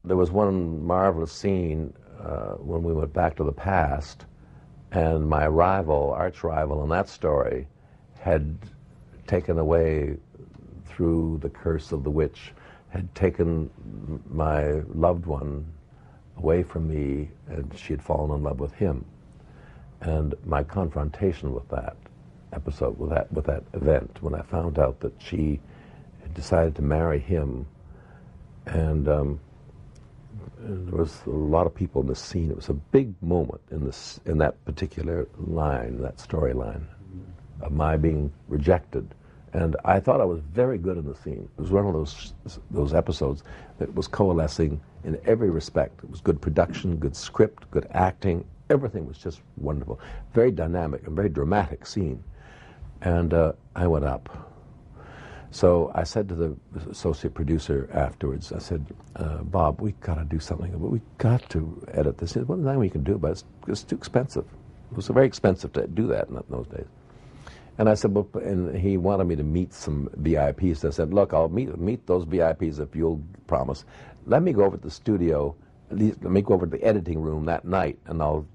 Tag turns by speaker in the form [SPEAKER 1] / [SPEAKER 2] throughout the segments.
[SPEAKER 1] There was one marvelous scene when we went back to the past, and my rival, arch rival in that story, had taken away, through the curse of the witch, had taken my loved one away from me, and she had fallen in love with him. And my confrontation with that episode, with that event, when I found out that she had decided to marry him, and there was a lot of people in the scene. It was a big moment in that particular line, that storyline, of my being rejected. And I thought I was very good in the scene. It was one of those episodes that was coalescing in every respect. It was good production, good script, good acting. Everything was just wonderful. Very dynamic and very dramatic scene. And I went up. So I said to the associate producer afterwards, I said, Bob, we got to do something. We got to edit this. He said, well, nothing we can do, but it's too expensive. It was very expensive to do that in those days. And I said, well, and he wanted me to meet some VIPs. I said, look, I'll meet those VIPs if you'll promise. Let me go over to the studio, at least let me go over to the editing room that night, and I'll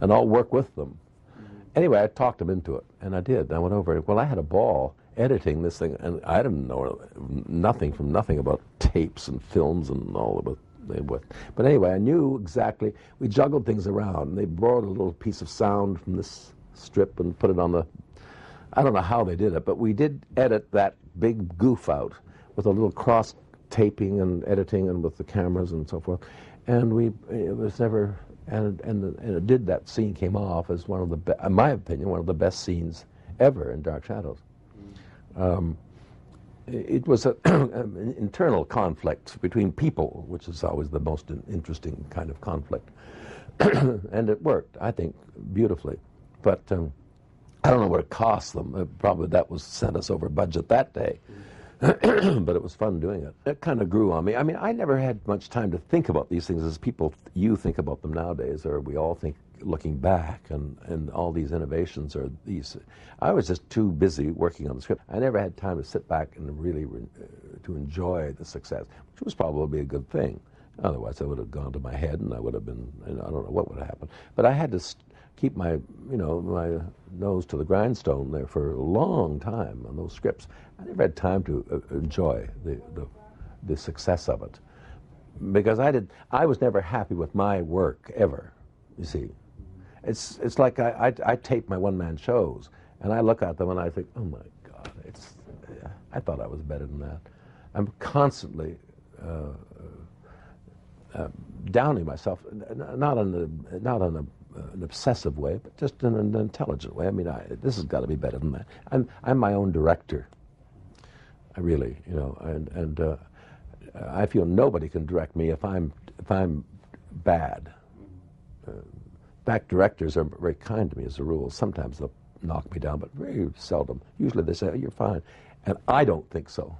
[SPEAKER 1] work with them. Anyway, I talked him into it, and I did. I went over. Well, I had a ball editing this thing, and I didn't know nothing about tapes and films and all of it. But anyway, I knew exactly. We juggled things around, and they borrowed a little piece of sound from this strip and put it on the, I don't know how they did it, but we did edit that big goof out with a little cross taping and editing and with the cameras and so forth. And it was never, and it did, that scene came off as one of the, in my opinion, one of the best scenes ever in Dark Shadows. It was an internal conflict between people, which is always the most interesting kind of conflict. And it worked, I think, beautifully. But I don't know what it cost them. Probably that sent us over budget that day. But it was fun doing it. It kind of grew on me. I mean, I never had much time to think about these things as you think about them nowadays, or we all think looking back, and all these innovations are these. I was just too busy working on the script. I never had time to sit back and really to enjoy the success, which was probably a good thing. Otherwise, I would have gone to my head, and I would have been, I don't know what would have happened. But I had to keep my nose to the grindstone there for a long time on those scripts. I never had time to enjoy the success of it, because I was never happy with my work ever. You see, it's like I tape my one-man shows, and I look at them and I think, oh my God, I thought I was better than that. I'm constantly downing myself, not in an obsessive way, but just in an intelligent way. I mean, this has got to be better than that. I'm my own director. I really, and I feel nobody can direct me if I'm bad. In fact, directors are very kind to me as a rule. Sometimes they'll knock me down, but very seldom. Usually they say, oh, you're fine. And I don't think so.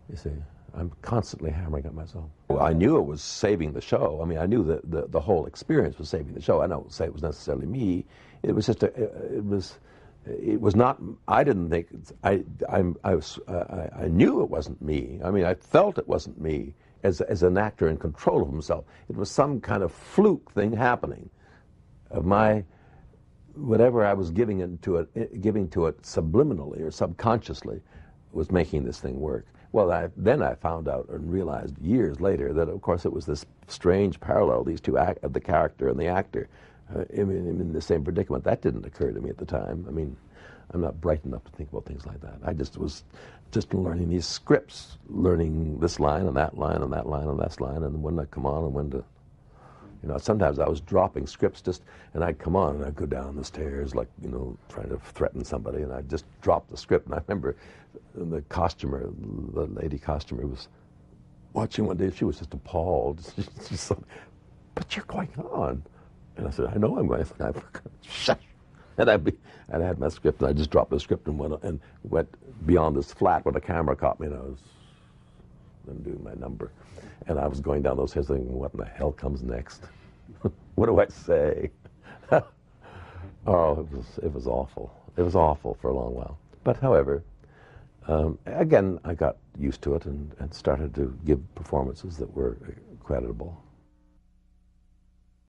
[SPEAKER 1] You see, I'm constantly hammering at myself. Well, I knew it was saving the show. I mean, I knew that the whole experience was saving the show. I don't say it was necessarily me. It was just it was not. I didn't think. I knew it wasn't me. I mean, I felt it wasn't me as an actor in control of himself. It was some kind of fluke thing happening, of my whatever I was giving to it subliminally or subconsciously, was making this thing work. Well, then I found out and realized years later that, of course, it was this strange parallel, these two, the character and the actor, in the same predicament. That didn't occur to me at the time. I mean, I'm not bright enough to think about things like that. I just was learning these scripts, learning this line and that line and that line and that line, and when to come on and when to, sometimes I was dropping scripts and I'd come on and I'd go down the stairs like, trying to threaten somebody, and I'd just drop the script. And I remember the costumer, the lady costumer, was watching one day. She was just appalled. She's like, but you're going on. And I said, I know I'm going on. Shut. And I had my script, and I just dropped the script and went beyond this flat where the camera caught me, and I was doing my number. And I was going down those stairs thinking, what in the hell comes next? What do I say? Oh, it was awful. It was awful for a long while. But however, Again, I got used to it and started to give performances that were creditable.